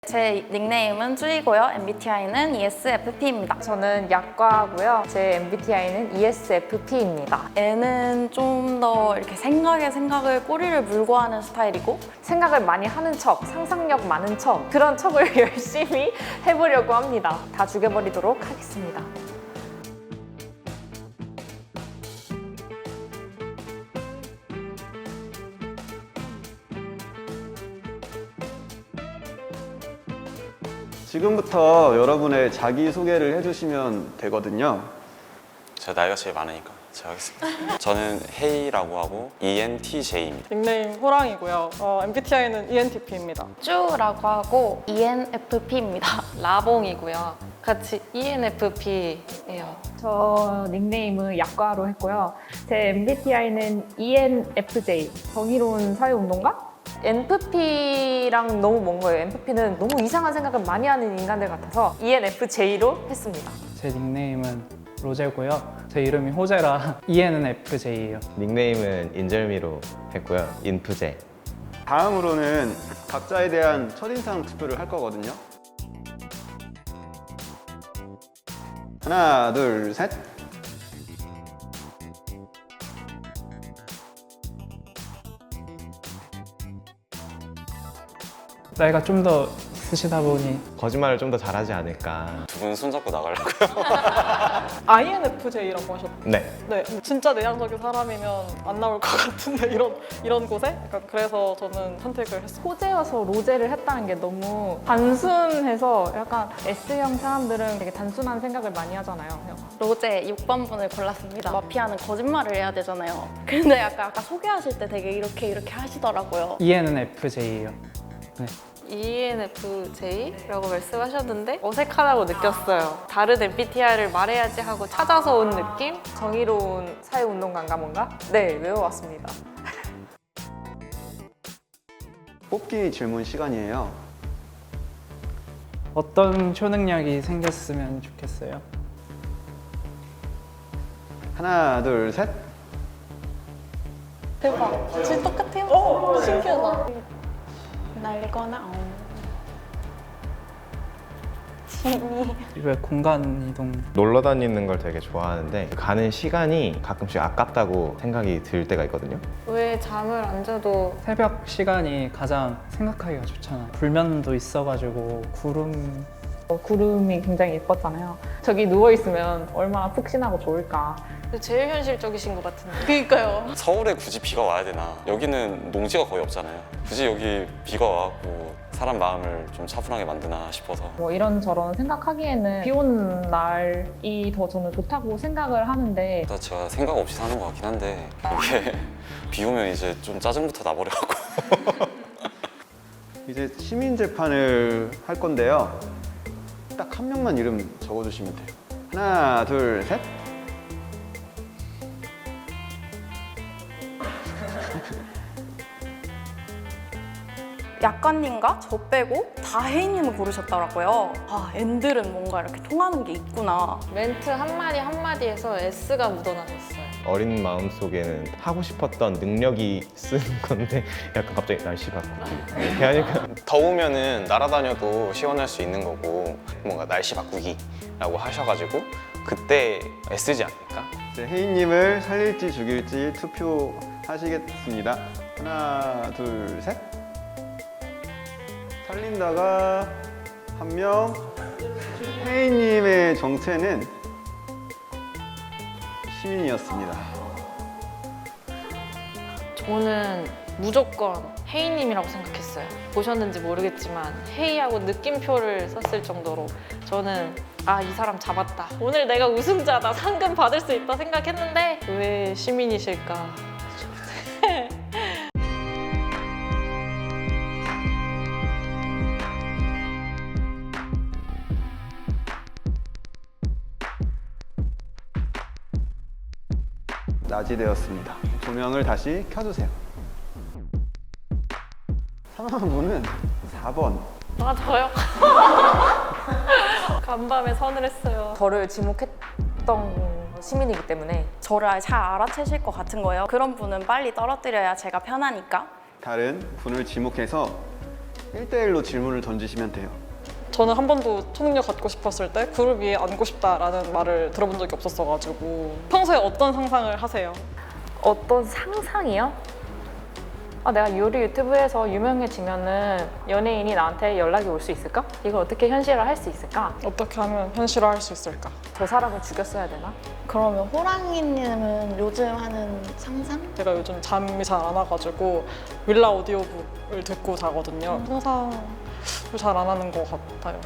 제 닉네임은 쭈이고요. MBTI는 ESFP입니다. 저는 약과고요. 제 MBTI는 ESFP입니다. N은 좀 더 이렇게 생각을 꼬리를 물고 하는 스타일이고, 생각을 많이 하는 척, 상상력 많은 척, 그런 척을 열심히 해보려고 합니다. 다 죽여버리도록 하겠습니다. 지금부터 여러분의 자기소개를 해주시면 되거든요. 제가 나이가 제일 많으니까 제가 하겠습니다. 저는 헤이라고 하고 ENTJ입니다. 닉네임 호랑이고요. MBTI는 ENTP입니다. 쭈라고 하고 ENFP입니다. 라봉이고요. 같이 ENFP예요. 저 닉네임은 약과로 했고요. 제 MBTI는 ENFJ, 정의로운 사회운동가? NFP랑 너무 먼 거예요. NFP는 너무 이상한 생각을 많이 하는 인간들 같아서 ENFJ로 했습니다. 제 닉네임은 로제고요. 제 이름이 호제라 ENFJ예요. 닉네임은 인절미로 했고요. 인프제. 다음으로는 각자에 대한 첫인상 투표를 할 거거든요. 하나, 둘, 셋. 나이가 좀 더 있으시다 보니 거짓말을 좀 더 잘하지 않을까. 두 분 손잡고 나가려고요. INFJ라고 하셨죠? 네. 네, 진짜 내향적인 사람이면 안 나올 것 같은데 이런 곳에? 약간 그래서 저는 선택을 했어요. 호재여서 로제를 했다는 게 너무 단순해서 약간 S형 사람들은 되게 단순한 생각을 많이 하잖아요. 로제 6번 분을 골랐습니다. 마피아는 거짓말을 해야 되잖아요. 근데 아까 소개하실 때 되게 이렇게 하시더라고요. ENFJ예요. 네. ENFJ라고 말씀하셨는데 어색하다고 느꼈어요. 다른 MBTI를 말해야지 하고 찾아서 온 느낌? 정의로운 사회운동가인가 뭔가? 네, 외워왔습니다. 뽑기 질문 시간이에요. 어떤 초능력이 생겼으면 좋겠어요? 하나, 둘, 셋. 대박. 진짜 똑같아요. 신기하다. 날거나 왜 공간 이동? 놀러 다니는 걸 되게 좋아하는데 가는 시간이 가끔씩 아깝다고 생각이 들 때가 있거든요. 왜 잠을 안 자도 새벽 시간이 가장 생각하기가 좋잖아. 불면도 있어가지고 구름이 굉장히 예뻤잖아요. 저기 누워있으면 얼마나 푹신하고 좋을까. 제일 현실적이신 것 같은데. 그니까요. 서울에 굳이 비가 와야 되나? 여기는 농지가 거의 없잖아요. 굳이 여기 비가 와갖고 사람 마음을 좀 차분하게 만드나 싶어서. 뭐 이런저런 생각하기에는 비 오는 날이 더 저는 좋다고 생각을 하는데 일단 제가 생각 없이 사는 것 같긴 한데 이게 비 오면 이제 좀 짜증부터 나버려갖고. 이제 시민 재판을 할 건데요. 딱 한 명만 이름 적어주시면 돼요. 하나, 둘, 셋. 약관님과 저 빼고 다 혜인님을 고르셨더라고요. 아, N들은 뭔가 이렇게 통하는 게 있구나. 멘트 한마디 한마디에서 S가 묻어나셨어요. 어린 마음속에는 하고 싶었던 능력이 쓰는 건데 약간 갑자기 날씨 바꾸기 이렇게 하니까 더우면은 날아다녀도 시원할 수 있는 거고 뭔가 날씨 바꾸기라고 하셔가지고 그때 애쓰지 않을까? 이제 혜인님을 살릴지 죽일지 투표하시겠습니다. 하나, 둘, 셋. 살린다가 한 명. 혜인님의 정체는 시민이었습니다. 저는 무조건 혜이님이라고 생각했어요. 보셨는지 모르겠지만 혜이하고 느낌표를 썼을 정도로 저는 이 사람 잡았다. 오늘 내가 우승자다. 상금 받을 수 있다 생각했는데 왜 시민이실까? 낮이 되었습니다. 조명을 다시 켜주세요. 상황 문은 4번. 저요? 간밤에 선을 했어요. 저를 지목했던 시민이기 때문에 저를 잘 알아채실 것 같은 거예요. 그런 분은 빨리 떨어뜨려야 제가 편하니까. 다른 분을 지목해서 1대1로 질문을 던지시면 돼요. 저는 한 번도 초능력 갖고 싶었을 때 그룹 위에 앉고 싶다라는 말을 들어본 적이 없었어가지고 평소에 어떤 상상을 하세요? 어떤 상상이요? 내가 요리 유튜브에서 유명해지면은 연예인이 나한테 연락이 올 수 있을까? 이걸 어떻게 현실화할 수 있을까? 어떻게 하면 현실화할 수 있을까? 저 사람을 죽였어야 되나? 그러면 호랑이님은 요즘 하는 상상? 제가 요즘 잠이 잘 안 와가지고 윌라 오디오북을 듣고 자거든요. 상상을 잘 안 하는 것 같아요.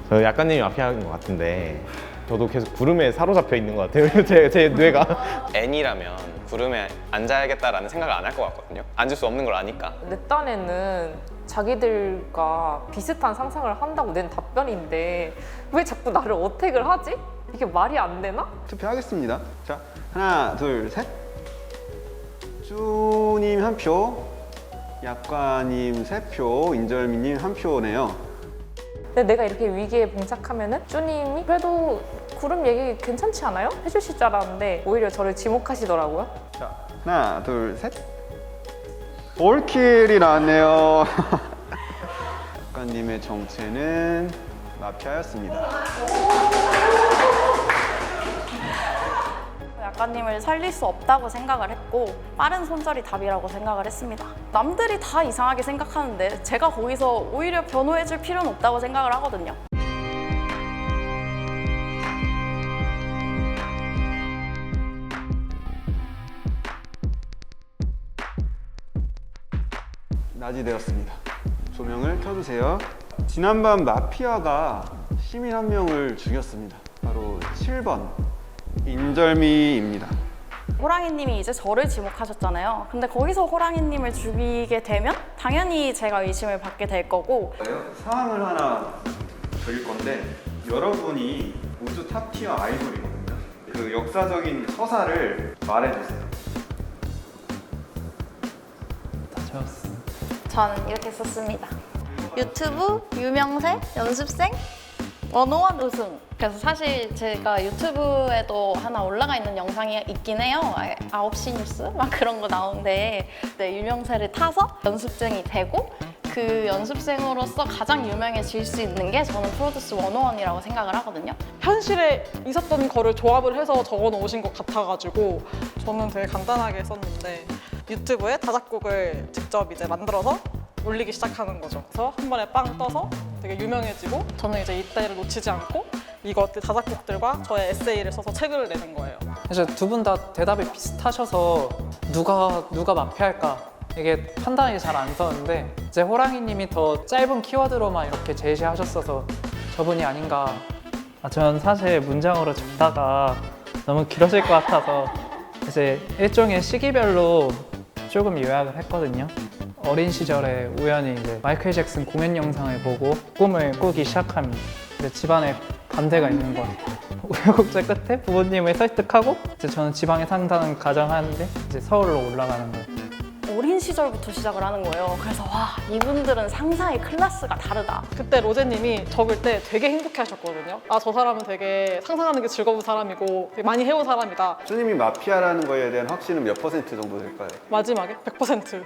저 약간님이 마피아인 것 같은데 저도 계속 구름에 사로잡혀 있는 것 같아요. 제 뇌가. N이라면 구름에 앉아야겠다라는 생각을 안 할 것 같거든요. 앉을 수 없는 걸 아니까. 내 딴에는 자기들과 비슷한 상상을 한다고 낸 답변인데 왜 자꾸 나를 어택을 하지? 이게 말이 안 되나? 투표하겠습니다. 자, 하나, 둘, 셋. 쭈님 1표, 약과님 3표, 인절미님 1표네요. 근데 내가 이렇게 위기에 봉착하면은 쭈님이 그래도 구름 얘기 괜찮지 않아요? 해주실 줄 알았는데 오히려 저를 지목하시더라고요. 자, 하나, 둘, 셋. 올킬이 나왔네요. 약과님의 정체는 마피아였습니다. 약간님을 살릴 수 없다고 생각을 했고 빠른 손절이 답이라고 생각을 했습니다. 남들이 다 이상하게 생각하는데 제가 거기서 오히려 변호해줄 필요는 없다고 생각을 하거든요. 낮이 되었습니다. 조명을 켜주세요. 지난밤 마피아가 시민 한 명을 죽였습니다. 바로 7번 인절미입니다. 호랑이님이 이제 저를 지목하셨잖아요. 근데 거기서 호랑이님을 죽이게 되면 당연히 제가 의심을 받게 될 거고 상황을 하나 드릴 건데 여러분이 우주 탑티어 아이돌이거든요. 그 역사적인 서사를 말해주세요. 다 채웠어. 저는 이렇게 썼습니다. 유튜브 유명세 연습생 101 우승. 그래서 사실 제가 유튜브에도 하나 올라가 있는 영상이 있긴 해요. 9시 뉴스 막 그런 거 나오는데 유명세를 타서 연습생이 되고 그 연습생으로서 가장 유명해질 수 있는 게 저는 프로듀스 101이라고 생각을 하거든요. 현실에 있었던 거를 조합을 해서 적어 놓으신 것 같아가지고 저는 되게 간단하게 썼는데 유튜브에 다작곡을 직접 이제 만들어서 올리기 시작하는 거죠. 그래서 한 번에 빵 떠서 되게 유명해지고 저는 이제 이때를 놓치지 않고 이것들 다작곡들과 저의 에세이를 써서 책을 내는 거예요. 이제 두 분 다 대답이 비슷하셔서 누가 마피아일까 이게 판단이 잘 안 서는데 이제 호랑이님이 더 짧은 키워드로만 이렇게 제시하셨어서 저분이 아닌가. 전 사실 문장으로 적다가 너무 길어질 것 같아서 이제 일종의 시기별로 조금 요약을 했거든요. 어린 시절에 우연히 이제 마이클 잭슨 공연 영상을 보고 꿈을 꾸기 시작합니다. 근데 집안에 반대가 있는 거예요. 우여곡절 끝에 부모님을 설득하고 이제 저는 지방에 산다는 가정하는데 이제 서울로 올라가는 거예요. 어린 시절부터 시작을 하는 거예요. 그래서 와 이분들은 상상의 클래스가 다르다. 그때 로제님이 적을 때 되게 행복해 하셨거든요. 저 사람은 되게 상상하는 게 즐거운 사람이고 되게 많이 해온 사람이다. 쭈님이 마피아라는 거에 대한 확신은 몇 % 정도 될까요? 마지막에 100%.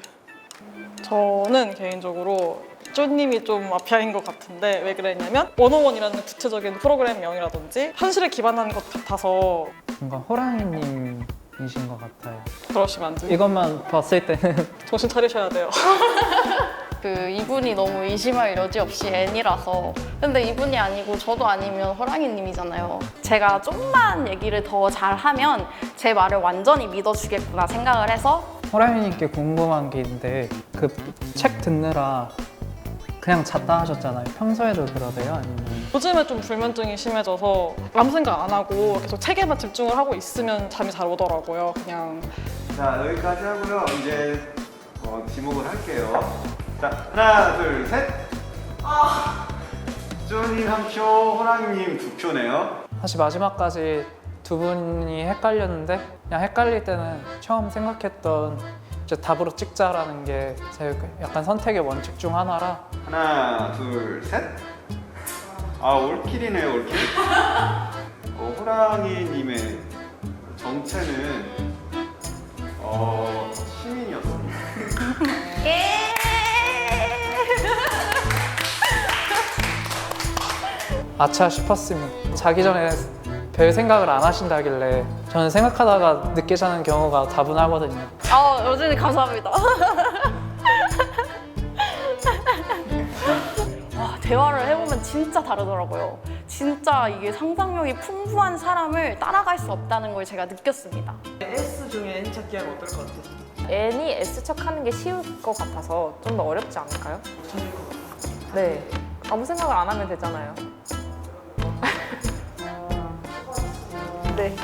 저는 개인적으로 쭈님이 좀 마피아인 것 같은데 왜 그랬냐면 101이라는 구체적인 프로그램명이라든지 현실에 기반한 것 같아서 뭔가 호랑이님이신 것 같아요. 그러시면 안 돼요. 이것만 봤을 때는 정신 차리셔야 돼요. 이분이 너무 의심할 여지 없이 N이라서 근데 이분이 아니고 저도 아니면 호랑이님이잖아요. 제가 좀만 얘기를 더 잘하면 제 말을 완전히 믿어주겠구나 생각을 해서 호랑이님께 궁금한 게 있는데 그 책 듣느라 그냥 잤다 하셨잖아요. 평소에도 그러세요? 아니면 요즘에 좀 불면증이 심해져서 아무 생각 안 하고 계속 책에만 집중을 하고 있으면 잠이 잘 오더라고요. 그냥 자, 여기까지 하고요. 이제 지목을 할게요. 자, 하나, 둘, 셋. 쭈님 1표, 호랑이님 2표네요. 사실 마지막까지 두 분이 헷갈렸는데 그냥 헷갈릴 때는 처음 생각했던 이제 답으로 찍자라는 게 제 약간 선택의 원칙 중 하나라. 하나, 둘, 셋. 올킬이네요, 올킬. 호랑이님의 정체는 시민이었습니다. 예! 아차 싶었습니다. 자기 전에 별 생각을 안 하신다길래 저는 생각하다가 늦게 자는 경우가 다분하거든요. 여진이 감사합니다. 와, 대화를 해보면 진짜 다르더라고요. 진짜 이게 상상력이 풍부한 사람을 따라갈 수 없다는 걸 제가 느꼈습니다. S 중에 N 찾기 하면 어떨 것 같아요? N이 S 척하는 게 쉬울 것 같아서 좀 더 어렵지 않을까요? 네. 아무 생각을 안 하면 되잖아요. 네.